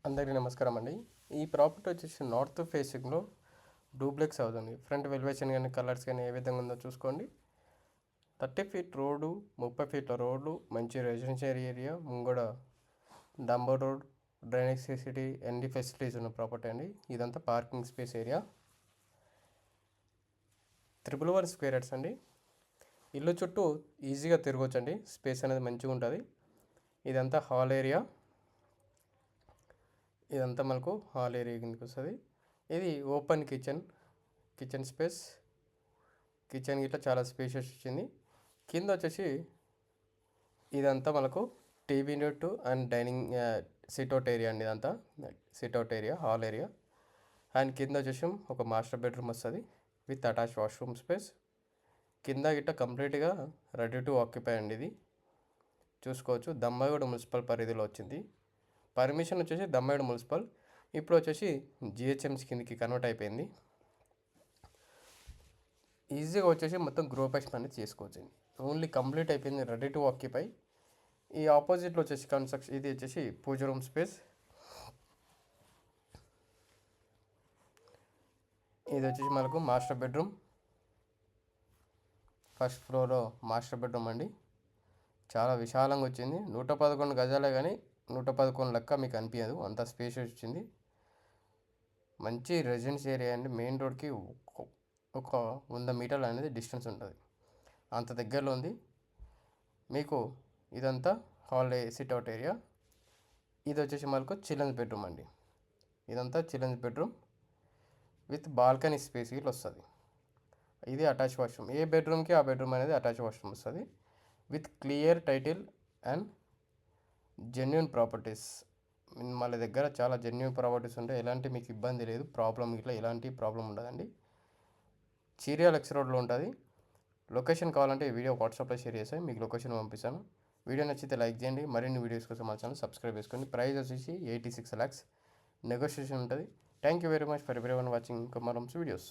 అందరికీ నమస్కారం అండి. ఈ ప్రాపర్టీ వచ్చేసి నార్త్ ఫేసింగ్లో డూప్లెక్స్ అవుతుంది. ఫ్రంట్ వెలివేషన్ కానీ కలర్స్ కానీ ఏ విధంగా ఉందో చూసుకోండి. 30 ఫీట్ రోడ్డు, 30 ఫీట్ల రోడ్లు, మంచి రెసిడెన్షియల్ ఏరియా, ముంగడ డంబర్ రోడ్, డ్రైనేజ్ ఫెసిలిటీ, ఎన్ని ఫెసిలిటీస్ ఉన్న ప్రాపర్టీ అండి. ఇదంతా parking space area. 111 square yards అండి. ఇల్లు చుట్టూ ఈజీగా తిరగొచ్చండి. స్పేస్ అనేది మంచిగా ఉంటుంది. ఇదంతా హాల్ ఏరియా. ఇదంతా మనకు హాల్ ఏరియా కిందకి వస్తుంది. ఇది ఓపెన్ కిచెన్ స్పేస్. కిచెన్ గిట్లా చాలా స్పేషియస్ వచ్చింది. కింద వచ్చేసి ఇదంతా మనకు TV unit and dining sit-out area అండి. ఇదంతా sit-out area, hall area. And కింద వచ్చేసి ఒక మాస్టర్ బెడ్రూమ్ వస్తుంది విత్ అటాచ్ వాష్రూమ్ స్పేస్. కింద గిట్ట కంప్లీట్గా రెడీ టు ఆక్యుపై అండి. ఇది చూసుకోవచ్చు. దమ్మాయిగూడ మున్సిపల్ పరిధిలో వచ్చింది. పర్మిషన్ వచ్చేసి దమ్మాయిగూడ మున్సిపల్, ఇప్పుడు వచ్చేసి జిహెచ్ఎంసీ కిందకి కన్వర్ట్ అయిపోయింది. ఈజీగా వచ్చేసి మొత్తం గృహప్రవేశం అనేది చేసుకోవచ్చు. ఓన్లీ కంప్లీట్ అయిపోయింది, రెడీ టు ఆక్యుపై. ఈ ఆపోజిట్లో వచ్చేసి కన్స్ట్రక్షన్, ఇది వచ్చేసి పూజ రూమ్ స్పేస్. ఇది వచ్చేసి మనకు మాస్టర్ బెడ్రూమ్. ఫస్ట్ ఫ్లోర్లో మాస్టర్ బెడ్రూమ్ అండి. చాలా విశాలంగా వచ్చింది. 111 గజాలే కానీ 111 లెక్క మీకు అనిపించదు, అంత స్పేషియస్ వచ్చింది. మంచి రెసిడెన్స్ ఏరియా అండి. మెయిన్ రోడ్కి ఒక 100 మీటర్లు అనేది డిస్టెన్స్ ఉంటుంది, అంత దగ్గరలో ఉంది మీకు. ఇదంతా హాల్ సిట్అవుట్ ఏరియా. ఇది వచ్చేసి మనకు చిల్డ్రన్స్ బెడ్రూమ్ అండి. ఇదంతా children's bedroom with balcony space ఇట్లా వస్తుంది. ఇది అటాచ్ వాష్రూమ్. ఏ బెడ్రూమ్కి ఆ బెడ్రూమ్ అనేది అటాచ్ వాష్రూమ్ వస్తుంది with clear title and genuine properties. మన దగ్గర చాలా జెన్యున్ ప్రాపర్టీస్ ఉంటాయి. ఎలాంటి మీకు ఇబ్బంది లేదు, ప్రాబ్లం ఇట్లా ఎలాంటి ప్రాబ్లం ఉండదండి. చీరియల్ ఎక్స్ రోడ్లో ఉంటుంది. లొకేషన్ కావాలంటే ఈ వీడియో వాట్సాప్లో షేర్ చేస్తాను, మీకు లొకేషన్ పంపిస్తాను. వీడియో నచ్చితే లైక్ చేయండి. మరిన్ని వీడియోస్ కోసం మా ఛానల్ సబ్స్క్రైబ్ చేసుకోండి. ప్రైస్ వచ్చేసి 86 lakhs, నెగోషియేషన్ ఉంటుంది. Thank you very much for everyone watching కమరమ్స్ వీడియోస్.